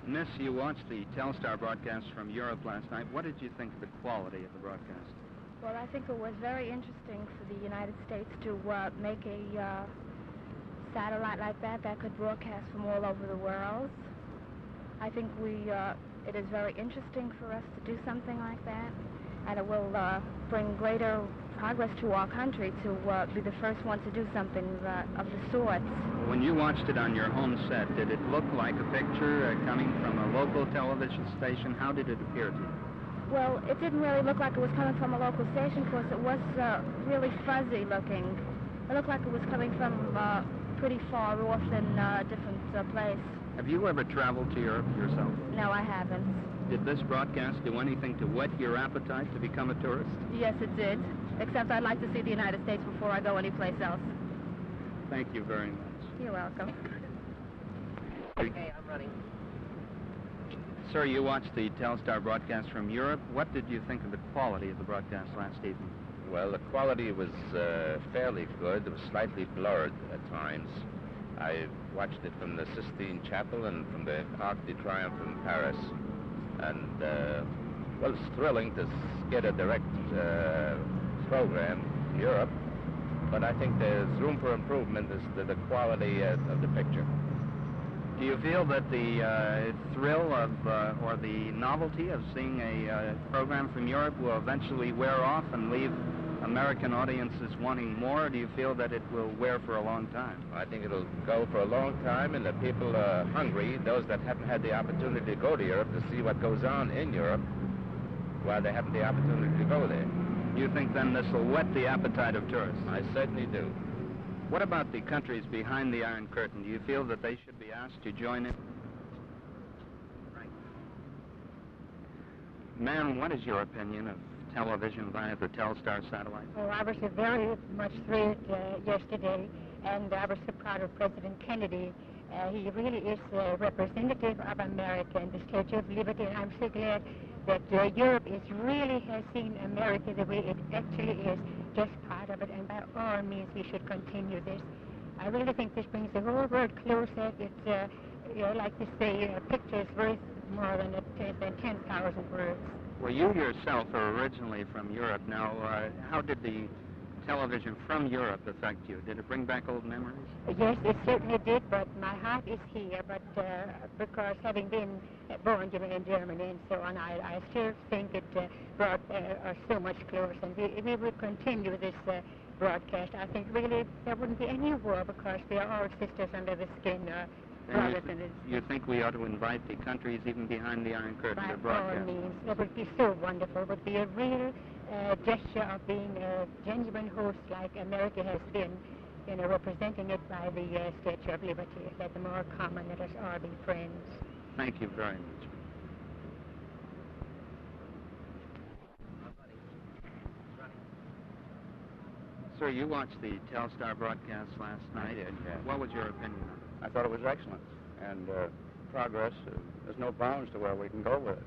Miss, you watched the Telstar broadcast from Europe last night. What did you think of the quality of the broadcast? Well, I think it was very interesting for the United States to make a satellite like that could broadcast from all over the world. I think it is very interesting for us to do something like that, and it will bring greater progress to our country to be the first one to do something of the sort. When you watched it on your home set, did it look like a picture coming from a local television station? How did it appear to you? Well, it didn't really look like it was coming from a local station because it was really fuzzy looking. It looked like it was coming from pretty far off in a different place. Have you ever traveled to Europe yourself? No, I haven't. Did this broadcast do anything to whet your appetite to become a tourist? Yes, it did. Except I'd like to see the United States before I go anyplace else. Thank you very much. You're welcome. Okay, I'm running. Sir, you watched the Telstar broadcast from Europe. What did you think of the quality of the broadcast last evening? Well, the quality was fairly good. It was slightly blurred at times. I watched it from the Sistine Chapel and from the Arc de Triomphe in Paris. And, well, it's thrilling to get a direct program in Europe, but I think there's room for improvement as to the quality of the picture. Do you feel that the thrill of, or the novelty of seeing a program from Europe will eventually wear off and leave American audiences wanting more, or do you feel that it will wear for a long time? I think it'll go for a long time, and the people are hungry, those that haven't had the opportunity to go to Europe, to see what goes on in Europe while they haven't the opportunity to go there. You think then this will whet the appetite of tourists? I certainly do. What about the countries behind the Iron Curtain? Do you feel that they should be asked to join in? Right. Ma'am, what is your opinion of television via the Telstar satellite? Oh, I was very much thrilled yesterday, and I was so proud of President Kennedy. He really is a representative of America and the Statue of Liberty, and I'm so glad that Europe really has seen America the way it actually is, just part of it, and by all means we should continue this. I really think this brings the whole world closer. It's, like to say, a picture is worth more than 10,000 words. Well, you yourself are originally from Europe. Now, how did the television from Europe affect you? Did it bring back old memories? Yes, it certainly did, but my heart is here. But because having been born in Germany and so on, I still think it brought us so much closer. And we will continue this broadcast. I think really there wouldn't be any war because we are all sisters under the skin. You think we ought to invite the countries even behind the Iron Curtain to broadcast? By all means. It would be so wonderful. It would be a real gesture of being a genuine host like America has been, representing it by the Statue of Liberty. Let them all come and let us all be friends. Thank you very much. Sir, you watched the Telstar broadcast last night. I did, yeah. What was your opinion on it? I thought it was excellent, and progress, there's no bounds to where we can go with it.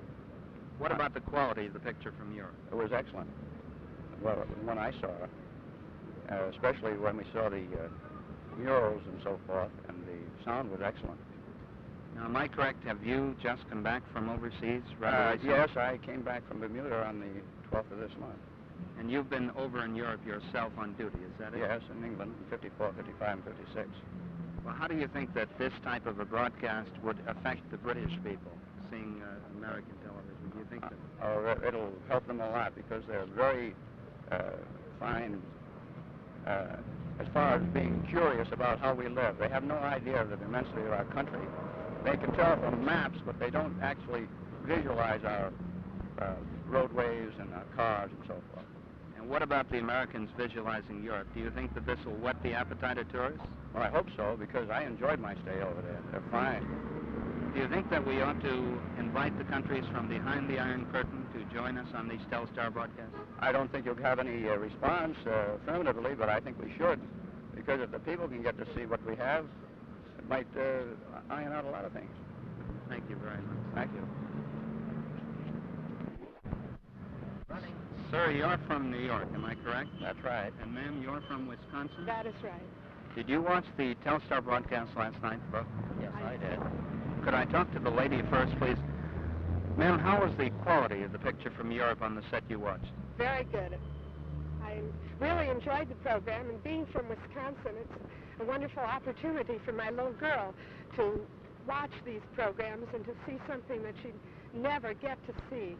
What about the quality of the picture from Europe? It was excellent. Well, when I saw it, especially when we saw the murals and so forth, and the sound was excellent. Now, am I correct? Have you just come back from overseas? Yes, I came back from Bermuda on the 12th of this month. And you've been over in Europe yourself on duty, is that it? Yes, in England, 54, 55, and 56. Well, how do you think that this type of a broadcast would affect the British people, seeing American television? Do you think that... it'll help them a lot because they're very fine as far as being curious about how we live. They have no idea of the immensity of our country. They can tell from maps, but they don't actually visualize our roadways and our cars and so forth. And what about the Americans visualizing Europe? Do you think that this will whet the appetite of tourists? Well, I hope so, because I enjoyed my stay over there. They're fine. Do you think that we ought to invite the countries from behind the Iron Curtain to join us on these Telstar broadcasts? I don't think you'll have any response affirmatively, but I think we should, because if the people can get to see what we have, it might iron out a lot of things. Thank you very much. Thank you. Running. Sir, you're from New York, am I correct? That's right. And ma'am, you're from Wisconsin? That is right. Did you watch the Telstar broadcast last night, Brooke? Yes, I did. Could I talk to the lady first, please? Ma'am, how was the quality of the picture from Europe on the set you watched? Very good. I really enjoyed the program, and being from Wisconsin, it's a wonderful opportunity for my little girl to watch these programs and to see something that she'd never get to see.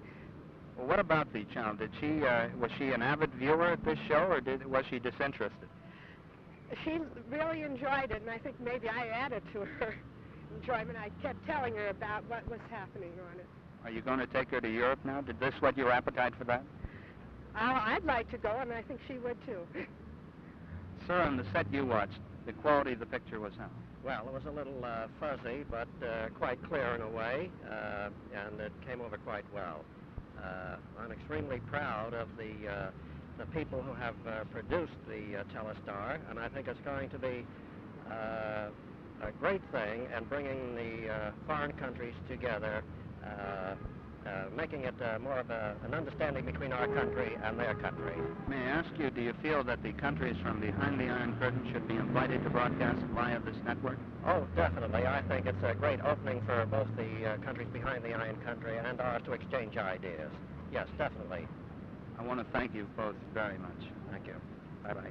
Well, what about the child? Was she an avid viewer at this show, or was she disinterested? She really enjoyed it, and I think maybe I added to her enjoyment. I kept telling her about what was happening on it. Are you going to take her to Europe now? Did this whet your appetite for that? I'd like to go, and I think she would too. Sir, on the set you watched, the quality of the picture was how? Well, it was a little fuzzy, but quite clear in a way, and it came over quite well. I'm extremely proud of the people who have produced the Telstar, and I think it's going to be a great thing in bringing the foreign countries together, making it more of an understanding between our country and their country. May I ask you, do you feel that the countries from behind the Iron Curtain should be invited to broadcast via this network? Oh, definitely. I think it's a great opening for both the countries behind the Iron Country and ours to exchange ideas. Yes, definitely. I want to thank you both very much. Thank you. Bye-bye.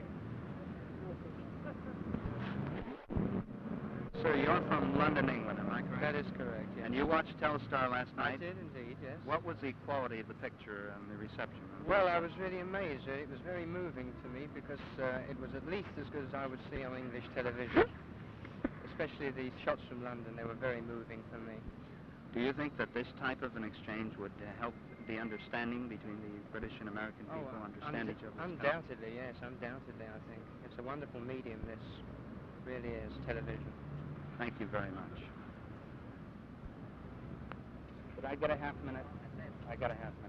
Sir, you're from London, England, am I correct? That is correct, yes. And you watched Telstar last night? I did indeed, yes. What was the quality of the picture and the reception? Well, I was really amazed. It was very moving to me because it was at least as good as I would see on English television. Especially the shots from London, they were very moving for me. Do you think that this type of an exchange would help the understanding between the British and American people understand each other? Undoubtedly, yes, undoubtedly, I think. It's a wonderful medium, this really is, television. Thank you very much. Could I get a half minute? I got a half minute.